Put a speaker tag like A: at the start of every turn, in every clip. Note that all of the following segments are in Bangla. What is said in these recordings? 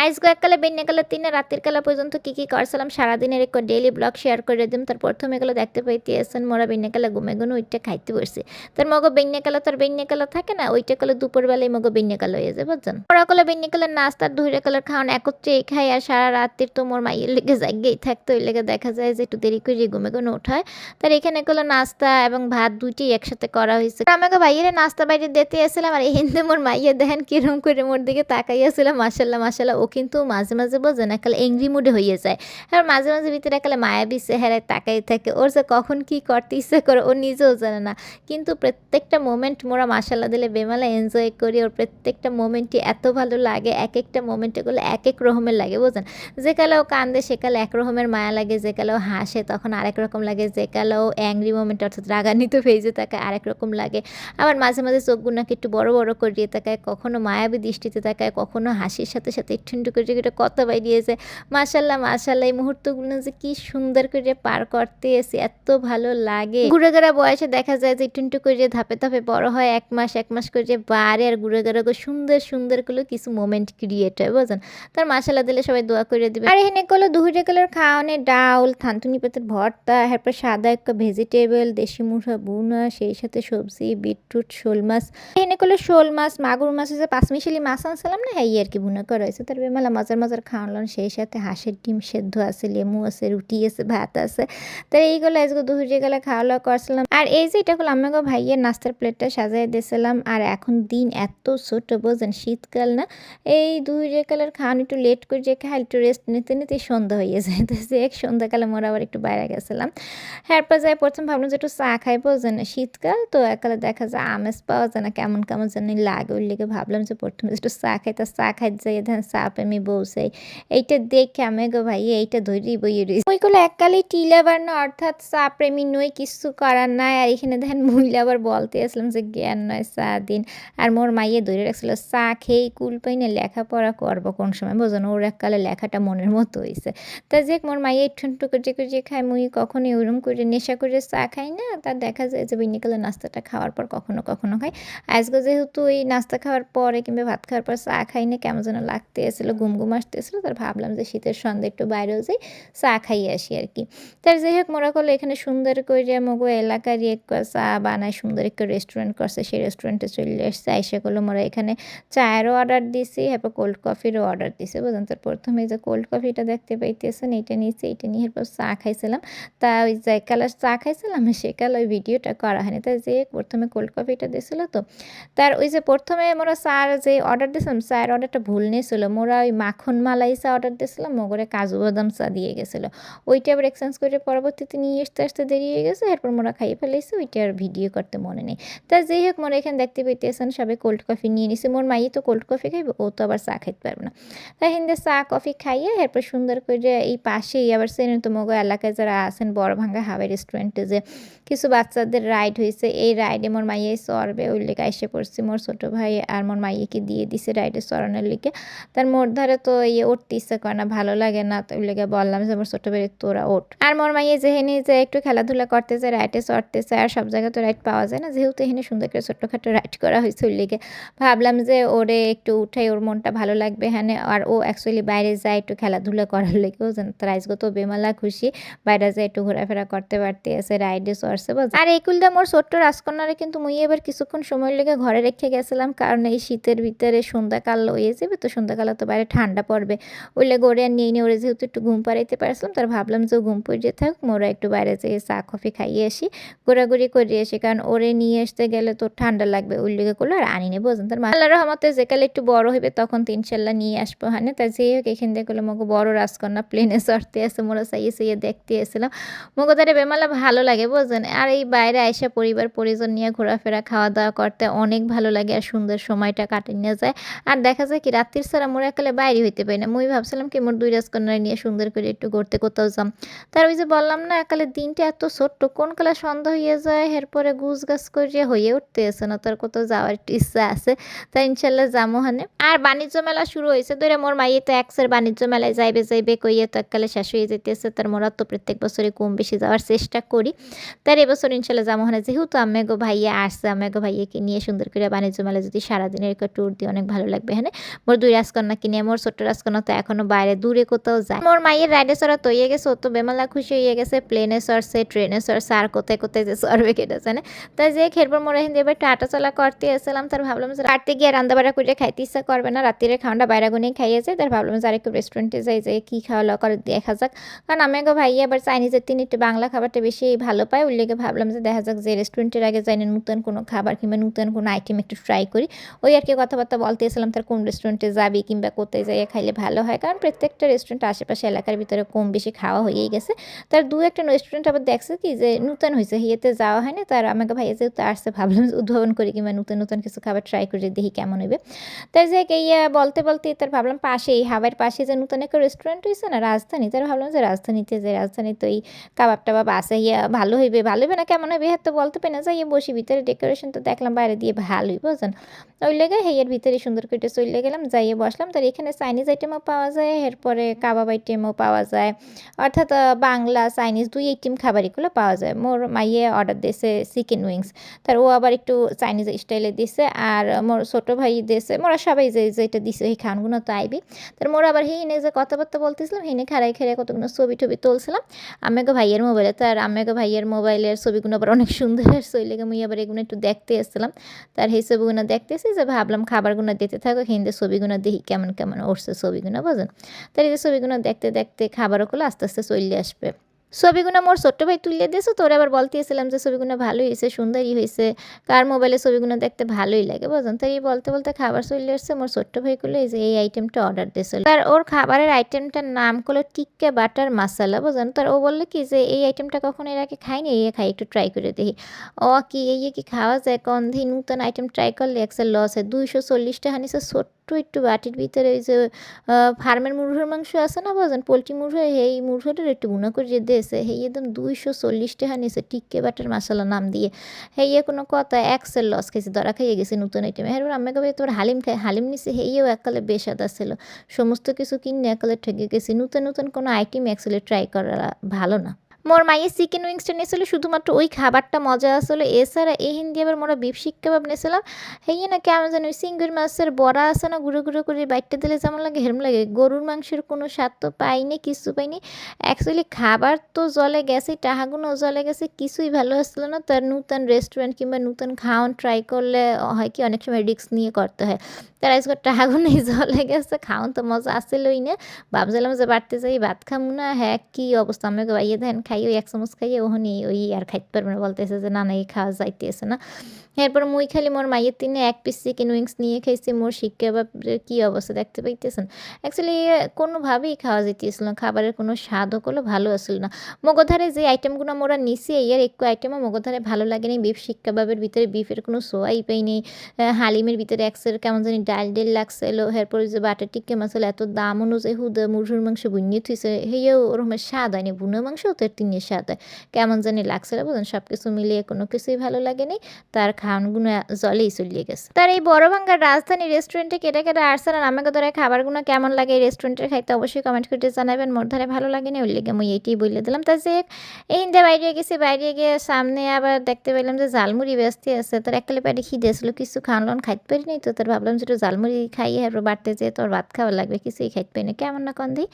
A: আজকে এককালে বেন্যাকালে ৩ রাতের কালা পর্যন্ত কি করছিলাম সারাদিনের এক ডেইলি ব্লগ শেয়ার করে দিম। তার প্রথমে এগুলো দেখতে পাইতেছেন মোরা বেন্যাকালে ঘুমে গুনো ওইটা খাইতে বসছি। তার মগো বেন্যাকালা তার বেন্যাকালা থাকে না ওইটা কলে দুপুরবেলায় মগো বেন্যাকালা হয়ে যায় বুঝছেন। ওরা কলে বেন্যাকালের নাস্তার ধুইরা কালার খাওয়ান একত্রেই খাই আর সারা রাতের তো মোর মাইয়ের লেগে জাগেই থাকতো ওই লেগে দেখা যায় যে একটু দেরি করে ঘুমে গুনো ওঠায়। তার এখানে কলে নাস্তা এবং ভাত দুইটাই একসাথে করা হয়েছে। আমাকে ভাইয়ের নাস্তা বাইরে দিতে এসেছিলাম আর এই হিন্দে মোর মাইয়া দেখেন কিরম করে মোর দিকে তাকাইয়াছিলাম মাশাল্লাহ মাশাল্লাহ। ও কিন্তু মাঝে মাঝে বোঝেন একালে এংরি মুডে হয়ে যায় আর মাঝে মাঝে ভিতরে একালে মায়াবী চেহারায় তাকাই থাকে। ওর যে কখন কি করতে ইচ্ছে করে ও নিজেও জানে না, কিন্তু প্রত্যেকটা মোমেন্ট মোরা মাশাল্লাহ দিলে বেমালা এনজয় করি। ওর প্রত্যেকটা মোমেন্টই এত ভালো লাগে, এক একটা মোমেন্ট এগুলো এক এক রকমের লাগে বোঝেন। যে কালে ও কান্দে সেকালে এক রকমের মায়া লাগে, যে কালে ও হাসে তখন আরেক রকম লাগে, যে কালে ও অ্যাংরি মোমেন্ট অর্থাৎ রাগান্বিত ফেজে থাকে আরেক রকম লাগে। আবার মাঝে মাঝে চোখগুলোকে একটু বড় বড় করিয়ে তাকায়, কখনো মায়াবী দৃষ্টিতে তাকায়, কখনো হাসির সাথে সাথে একটু করে কথা বাইরিয়েছে। মাশাল্লাহ মাশাল্লাহ এই মুহূর্তগুলো যে কি সুন্দর করে পার করতে এসে এত ভালো লাগে। গুড়েগাড়া বয়সে দেখা যায় যে একটু করে ধাপে ধাপে বড় হয়, এক মাস করে বাড়ে আর গুড়েগাড়া সুন্দর সুন্দর করে কিছু মোমেন্ট ক্রিয়েট হয় বুঝেন। তার মাশাল্লাহ দিলে সবাই দোয়া করে দিবে। আর এখানে কলো দুহুরে কালার খাওয়ানে ডাউল থানতুনি পাতার ভর্তা, এরপর সাদা একটা ভেজিটেবল দেশি মুঠা বুনা, সেই সাথে সবজি বিটরুট শোল মাছ। এখানে কলো শোল মাছ মাগুর মাছ যে পাঁচমিশালি মাছ আনছিলাম না হ্যাঁ আর কি বুনা করা হয়েছে। তার বেমালা মজার মজার খাওয়ালাম, সেই সাথে হাঁসের ডিম সেদ্ধ আছে, লেমু আছে, রুটি আছে, ভাত আছে। তাই এইগুলো আজকে দুপুরে গেলে খাওয়া দাওয়া করছিলাম। আর এই যে এটা হলো আমাকে ভাইয়ের নাস্তার প্লেটটা সাজাই দিয়েছিলাম। আর এখন দিন এত ছোট বোঝেন, শীতকাল না, এই দুপুরে কালের খাওয়ানো একটু লেট করে যে খাই একটু রেস্ট নিতে নিতে সন্ধ্যা হয়ে যায়। তো যে এক সন্ধ্যাকালে মোরা আবার একটু বাইরে গেছিলাম। এরপর যাই প্রথম ভাবলাম যে একটু চা খাই বোঝেন, শীতকাল তো একালে দেখা যায় আমেজ পাওয়া যায় না, কেমন কেমন যেন লাগে। ওই লেগে ভাবলাম যে প্রথমে একটু চা খাই, তা চা খাই যাই ধান চা প্রেমী বউসাই এইটা দেখে আমি গো ভাই এইটা ধৈর্যই বইয়ে রয়েছে। ওইগুলো এককালেই টিলাবার না অর্থাৎ চা প্রেমী নই, কিছু করার নাই। আর এখানে দেখেন মহিলা আবার বলতে আসলাম যে জ্ঞান নয় চা দিন। আর মোর মাইয়ে ধরে রাখছিল চা খেয়েই কুল পাই না লেখাপড়া করবো কোন সময় বোঝেন। ওর এককালে লেখাটা মনের মতো হয়েছে। তা যে মোর মাইয়ে একটু করে খায়, মুই কখনোই ওরম করে নেশা করে চা খাই না। তার দেখা যায় যে বিনিকালে নাস্তাটা খাওয়ার পর কখনো কখনো খাই। আজকে যেহেতু এই নাস্তা খাওয়ার পরে কিংবা ভাত খাওয়ার পর চা খাই না, কেমন যেন লাগতে এসেছিলো, ঘুম আসতেছিলো। তার ভাবলাম যে শীতের সন্ধ্যা একটু বাইরেও যাই চা খাইয়ে আসি আর কি। তার যাই হোক মোরা করলো এখানে সুন্দর করে মগো এলাকারই এক চা বানায়, সুন্দর একটা রেস্টুরেন্ট করছে, সেই রেস্টুরেন্টে চলে আসছে। আইসা করলো মোরা এখানে চায়েরও অর্ডার দিছি, এরপর কোল্ড কফিরও অর্ডার দিছি বুঝলেন। তার প্রথমে যে কোল্ড কফিটা দেখতে পাইতেছেন এইটা নিয়েছি, এইটা নিয়ে এরপর চা খাইছিলাম। তা ওই যে কালার চা খাইছিলাম সেকাল ওই ভিডিওটা করা হয়নি। তাই যে প্রথমে কোল্ড কফিটা দিয়েছিল তো তার ওই যে প্রথমে মোরা চার যে অর্ডার দিয়েছিলাম চায়ের অর্ডারটা ভুল নিয়েছিল। মোরা ওই মাখন মালাই চা অর্ডার দিয়েছিলাম, মগরে কাজু বাদাম চা দিয়ে গেছিলো। ওইটা আবার এক্সচেঞ্জ করে পরবর্তীতে নিয়ে আসতে দেরি হয়ে গেছে। এরপর মোরা খাইয়ে ফেলেছি, ওইটা আর ভিডিও করতে মনে নেই। তা যাই হোক মোরা এখানে দেখতে পাইতেছেন সবাই কোল্ড কফি নিয়ে নিছে। মোর মাই তো কোল্ড কফি খাইবে, ও তো আবার চা খাইতে পারবে না। তাই হিন্দে চা কফি খাইয়ে এরপর সুন্দর করে এই পাশেই আবার সেন তো মগো এলাকায় যারা আছেন বড় ভাঙ্গা হাওয়াই রেস্টুরেন্টে যে কিছু বাচ্চাদের রাইড হয়েছে, এই রাইডে মোর মাইয়ে চড়বে ওই লেগে এসে পড়ছি। মোর ছোটো ভাই আর মোর মাইয়েকে দিয়ে দিছে রাইডে চড়ানোর লিগে। তার মোর ধারে তো উঠতে ইচ্ছে করে না, ভালো লাগে না, তো ওই লেগে বললাম যে আমার ছোটো ভাই তোরা ওঠ। আর মোর মাইয়ে যেহেনি যে একটু খেলাধুলা করতে চায়, রাইডে চড়তে চায়, আর সব জায়গায় তো রাইড পাওয়া যায় না, যেহেতু এখানে সুন্দর করে ছোট্টখাটো রাইড করা হয়েছে ওই লেগে ভাবলাম যে ওরে একটু উঠাই, ওর মনটা ভালো লাগবে। হ্যাঁ আর ও অ্যাকচুয়ালি বাইরে যায় একটু খেলাধুলা করার লেগে বুঝেন। তার আজকে তো বেমালা খুশি বাইরে যায় একটু ঘোরাফেরা করতে পারতে আছে, রাইডে চড়ছে বুঝ। আর এই কুলদা মোর ছোট্ট রাজকন্যারে কিন্তু মুই এবার কিছুক্ষণ সময় লেগে ঘরে রেখে গেছিলাম, কারণ এই শীতের ভিতরে সন্ধ্যাকাল হয়ে যাবে, তো সন্ধ্যাকালে তো বাইরে ঠান্ডা পড়বে ওই লেগে ওরে আর নিয়ে ওরে যেহেতু একটু ঘুম পাড়াইতে পারছিলাম, তার ভাবলাম যে ঘুম পড়িয়ে থাক, মোরা একটু বাইরে যেয়ে চা কফি খাইয়ে আসি, ঘোরাঘুরি করে আসি, কারণ ওরে নিয়ে আসতে গেলে তো ঠান্ডা লাগবে ওই লেগে করলো আর আনি নেই বোঝেন। তার আল্লাহর রহমতে যেকালে একটু বড় হইবে তখন তো ইনশাল্লাহ নিয়ে আসবো। হ্যাঁ তাই যেই হোক এখান থেকে করলে মগো বড় রাজকন্যা প্লেনে চড়তে আসে, মোরা চাইয়ে দেখতে এসেছিলাম। মগো তারে বেমালা ভালো লাগে বোঝেন। আর এই বাইরে আইসা পরিবার পরিজন নিয়ে ঘোরাফেরা খাওয়া দাওয়া করতে অনেক ভালো লাগে আর সুন্দর সময়টা কাটিয়ে নিয়ে যায়। আর দেখা যায় কি রাত্রির ছাড়া মোরা একালে বাইরে হইতে পারি না। মুই ভাবছিলাম কি মোর দুই রাজকন্যা নিয়ে সুন্দর করে একটু ঘুরতে কোথাও যাম। তার ওই যে বললাম না একালে দিনটা এত ছোট্ট, কোন কালে সন্ধ্যা হয়ে যায়, এরপরে গুছ গাছ করে হয়ে উঠতে আসে না, তার কোথাও যাওয়ার একটু ইচ্ছা আছে। তাই ইনশাল্লাহ যাবো হানে। আর বাণিজ্য মেলা শুরু হয়েছে ধরে মোর মাইয়ে তো একসের বাণিজ্য মেলায় যাইবে কইয়ে তো এককালে শেষ হয়ে যেতেছে। তার মোরা তো প্রত্যেক বছরে কম বেশি যাওয়ার চেষ্টা করি। তার এবছর ইনশাল্লাহ যাবো হানে, যেহেতু আমেগো ভাইয়া আসছে, আমেগো ভাইয়াকে নিয়ে সুন্দর করে বাণিজ্য মেলা যদি সারাদিনের একটা ট্যুর দিই অনেক ভালো লাগবে। হ্যাঁ মোর দুই রাজকন্যাকে নিয়ে মোর ছোট্ট রাজকন্যা তো এখনো বাইরে দূরে কোথাও যায়। মোর মাইয়ের রাইডে চড়া তো হয়ে গেছে, ও তো বেমালা খুশি হয়ে গেছে, প্লেনে চড়ছে, ট্রেনে চড়ছে, আর কোথায় কোথায় যে চড়বে কেটে জানে। তাই যে খেরবার মোড়ে হিন্দি এবার একটু হাঁটাচলা করতে এসেছিলাম, তার ভাবলাম যে কাটতে গিয়ে রান্না বাড়া করে খাইতে ইচ্ছা করবে না, রাত্রিরে খাওয়াটা বাইরে গুনেই খাইয়েছে। তার ভাবলাম যে আরেকটু রেস্টুরেন্টে যাই, যে কী খাওয়া দাওয়া করে দেখা যাক। কারণ আমি আগে ভাইয়া আবার চাইনিজের তিনি একটু বাংলা খাবারটা বেশি ভালো পায়, ওই লেগে ভাবলাম যে দেখা যাক যে রেস্টুরেন্টের আগে যাই না, নতুন কোনো খাবার কিংবা নতুন কোনো আইটেম একটু ট্রাই করি। ওই আর কি কথাবার্তা বলতে এসেছিলাম, তার কোন রেস্টুরেন্টে যাবি কিংবা কোথায় যাইয়ে খাইলে ভালো হয়, কারণ প্রত্যেকটা রেস্টুরেন্ট আশেপাশে এলাকার ভিতরে কম বেশি খাওয়া হয়েই গেছে। তার দু একটা রেস্টুরেন্ট আবার দেখছে কি যে নতুন হয়েছে, হিয়েতে যাওয়া হয় না। তার আমাকে ভাইয়া যেহেতু আসছে, ভাবলাম যে উদ্ভাবন করি কিংবা নতুন নতুন কিছু খাবার ট্রাই করে দেখি কেমন হবে। তাই যে ইয়া বলতে বলতে তার ভাবলাম পাশেই হাওয়ার পাশে যে নতুন একটা রেস্টুরেন্ট হয়েছে না রাজধানী, তার ভাবলাম যে রাজধানীতে যে রাজধানী তো এই কাবাব টাবাব আছে, ইয়া ভালো হইবে, ভালো হইবে না কেমন হবে হ্যাঁ তো বলতে পারি না, যাই বসি ভিতরে ডেকোরেশন তো দেখলাম বাইরে দিয়ে ভালোই বুঝছেন। ওই লেগে হেয়ের ভিতরে সুন্দর করে চলে গেলাম, যাইয়ে বসলাম। তার এখানে চাইনিজ আইটেমও পাওয়া যায়, এরপরে কাবাব আইটেমও পাওয়া যায়, অর্থাৎ বাংলা চাইনিজ দুই আইটেম খাবারগুলো পাওয়া যায়। মোর মাইয়ে অর্ডার দিয়েছে চিকেন উইংস, তার ও আবার একটু চাইনিজ স্টাইলে দিছে, আর মোর ছোটো ভাই দিয়েছে, মোরা সবাই যে যেটা দিছে এই খানগুলো তো আইবি। তার মোর আবার হিনে যে কথাবার্তা বলতেছিলাম, হিনে খাড়াই খেড়ে কতগুলো ছবি টবি তুলছিলাম আমাকে ভাইয়ের মোবাইলে। তার আমাকে ভাইয়ের মোবাইলের ছবিগুলো আবার অনেক সুন্দর আসছে, ওই লেগে মুই আবার এগুলো একটু দেখতে এসেছিলাম। তার সেই ছবিগুলো দেখতেছি, যে ভাবলাম খাবারগুলো দিতে থাকো, হিন্দে ছবিগুলো দেখি কেমন কেমন উঠছে ছবিগুলো বুঝেন। তার এই যে ছবিগুলো দেখতে দেখতে খাবারগুলো আস্তে আস্তে চলে আসবে। ছবিগুলো মোর ছোট্ট ভাই তুলে দিয়েছে, তোরে আবার বলতেছিলাম যে ছবিগুলো ভালোই হয়েছে, সুন্দরই হয়েছে, কার মোবাইলে ছবিগুলো দেখতে ভালোই লাগে বুঝলেন। তাই এই বলতে বলতে খাবার চলে আসছে, মোর ছোট্ট ভাই করলো এই যে এই আইটেমটা অর্ডার দিয়েছিল। তার ওর খাবারের আইটেমটার নাম করলো টিক্কা বাটার মশালা বুঝলেন। তার ও বললো কি যে এই আইটেমটা কখনো এর আগে খাইনি, এই খাই একটু ট্রাই করে দেখি। ও কি এই কি খাওয়া যায়, কোন দিন নতুন আইটেম ট্রাই করলে এক্সেল লস হয়। 240 টাকা নিচে ছোট্ট একটু বাটির ভিতরে ওই যে ফার্মের মুরগির মাংস আছে না বুঝলেন, পোলট্রি মুরগি, এই মুরগিটার একটু গুঁড়ো করে যে দিয়েছে, হেই একদম 240 টাকা নিয়েছে টিক্কে বাটার মশলা নাম দিয়ে। হেইয়ে কোনো কথা এক্সেল লস খাইছে, ধরা খাইয়ে গেছে নতুন আইটেমে। এরপর আমাকে ভাই তোমার হালিম খাই, হালিম নিছে, হেইয়েও এককালে বেসাদা ছিল। সমস্ত কিছু কিনে এককালে ঠকে গেছি, নতুন নতুন কোনো আইটেম অ্যাকচুয়ালি ট্রাই করা ভালো না। মোর মাইয়ে চিকেন উইংসটা নিয়েছিল শুধুমাত্র ওই খাবারটা মজা আসলে, এছাড়া এই হিন্দি আবার মোরা বিফ শিক কাবাব নিয়েছিলাম। হেয়ে না কেমন যেন ওই চিংড়ি মাছের বড়া আছে না, গুঁড়ো গুঁড়ো করে বাইটটা দিলে যেমন লাগে হেরম লাগে। গরুর মাংসের কোনো স্বাদ তো পাইনি, কিছু পাইনি। অ্যাকচুয়ালি খাবার তো জলে গেছে, টাহাগুলো জলে গেছে, কিছুই ভালো আসলো না। তার নতুন রেস্টুরেন্ট কিংবা নতুন খাওয়ান ট্রাই করলে হয় কি অনেক সময় রিস্ক নিয়ে করতে হয়। তার আজকে টাহাগুলোই জলে গেছে, খাওয়ান তো মজা আসছিলই না। ভাবছিলাম যে বাড়তে যাই ভাত খামু না, হ্যাঁ কী অবস্থা আমাকে বাইয়ে দেন খাই, ওই এক চামচ খাইয়ে ওহনি ওই আর খাইতে পারবে না, বলতেছে যে না না এই খাওয়া যাইতেছে না। এরপর মুই খালি মোর মাইয়ের তিনে এক পিস চিকেন উইংস নিয়ে খাইছি, মোর শিক কাবাবের কী অবস্থা দেখতে পাইতেছেন। অ্যাকচুয়ালি কোনোভাবেই খাওয়া যাইতেছিল না, খাবারের কোনো স্বাদও করলো ভালো আসছিল না। মগধারে যে আইটেমগুলো মোরা নিছি এর একটু আইটেমও মগধারে ভালো লাগেনি। বিফ শিক কাবাবের ভিতরে বিফের কোনো সোয়াই পাইনি, হালিমের ভিতরে একসের কেমন জানি ডাল ডেল লাগছিল। এরপরে যে বাটার টিক্কা মশলা এত দাম অনুযায়ী হুদা মুরগির মাংস বুনিয়ে থুইছে, হেয়েও ওরকমের স্বাদ হয়নি, বুনো মাংস তো তিনের স্বাদ হয় কেমন জানি লাগছিল বুঝলেন। সব কিছু মিলিয়ে কোনো কিছুই ভালো লাগেনি, তার খাওয়ানগুলো জলেই চলিয়ে গেছে। তার এই বড় ভাঙ্গার রাজধানী রেস্টুরেন্টে কেটে কেটে আসছেন, আর আমাকে ধরে খাবারগুলো কেমন লাগে এই রেস্টুরেন্টের খাইতে অবশ্যই কমেন্ট করে জানাবেন। মোর ধারে ভালো লাগেনি, ওই লেগে আমি এইটাই বলে দিলাম। তাই যে এই হিন্দে বাইরে গেছি, বাইরে গিয়ে সামনে আবার দেখতে পেলাম যে ঝালমুড়ি ব্যস্তি আছে। তার এককালে পেটে খিদে আসলো, কিছু খাওয়ান খাইতে পারিনি, তো তার ভাবলাম যে একটু ঝালমুড়ি খাইয়ে এরপর বাড়তে যেয়ে তোর ভাত খাওয়া লাগবে, কিছুই খাইতে পারি না কেমন না কন দিই।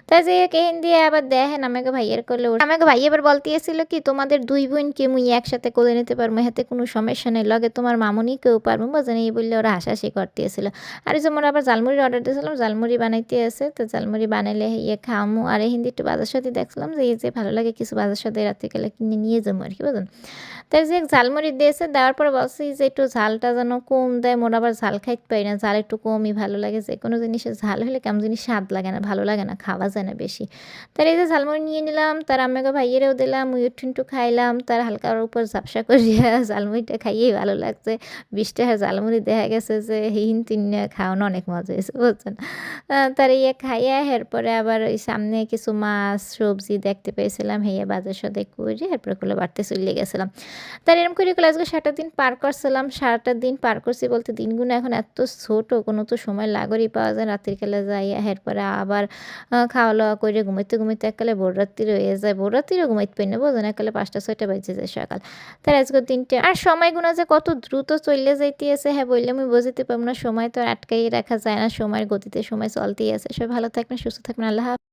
A: তাই যে কেহিন দিয়ে আবার দেখেন আমাকে ভাইয়ের করলে, আমাকে ভাই এবার বলতে এসেছিল কি তোমাদের দুই বোনকে মুই একসাথে করে নিতে পারবো, হাতে কোনো সমস্যা নেই, লগে তোমার মামুনি কেউ পারবো বোঝেন, এই বললে ওরা হাসাহাসি করতে এসেছিলো। আর যেমন আবার ঝালমুড়ির অর্ডার দিয়েছিলাম, ঝালমুড়ি বানাইতে আসে, তো ঝালমুড়ি বানাইলে ইয়ে খামু। আর এই হিন্দি একটু বাজার সাথে দেখছিলাম যে এই যে ভালো লাগে কিছু বাজার সাথে রাত্রিকালে কিনে নিয়ে যাবো আর কি বুঝলেন। তাই যে ঝালমুড়ি দিয়েছে, দেওয়ার পরে বলছি যে একটু ঝালটা যেন কম দেয়, মোর আবার ঝাল খাইতে পারি না, ঝাল একটু কমই ভালো লাগে। যে কোনো জিনিসের ঝাল হলে কেমন জিনিস স্বাদ লাগে না, ভালো লাগে না, খাওয়া যায় না বেশি। তার এই যে ঝালমুড়ি নিয়ে নিলাম, তার আমাকে ভাইয়েরও দিলাম, মুই একটু খাইলাম, তার হালকার উপর ঝাপসা করিয়া ঝালমুড়িটা খাইয়েই ভালো লাগছে। 20 টাকার ঝালমুড়ি দেখা গেছে যে হিন তিন খাওয়ানো অনেক মজা হয়েছে বুঝছেন। তার ইয়ে খাইয়া এরপরে আবার ওই সামনে কিছু মাছ সবজি দেখতে পেয়েছিলাম, হেয়ে বাজার সদাই করে এরপরে গুলো বাড়তে চলে গেছিলাম। তার এরকম করে আজকে 7টা দিন পার করছিলাম, 7টা দিন পার করছি বলতে দিনগুলো এখন এত ছোট কোনো তো সময় লাগেরই পাওয়া যায় রাতের বেলা যাইয়া এরপরে আবার খাওয়া-লওয়া কইরে ঘুমাইতে একেবারে ভোররাত্রি হয়ে যায়। ভোররাত্রিরেও ঘুমাইতে পারি না বুঝেন? একেবারে ৫টা-৬টা বাইজে যায় সকাল। তার আজকের দিনটা আর সময়গুনা যে কত দ্রুত চইলে যাইতেছে হ্যাঁ, বইলে আমি বুঝাইতে পারব না। সময় তো আর আটকাইয়ে রাখা যায় না। সময়ের গতিতে সময় চলতেই আছে। সবাই ভালো থাকবেন, সুস্থ থাকবেন। আল্লাহ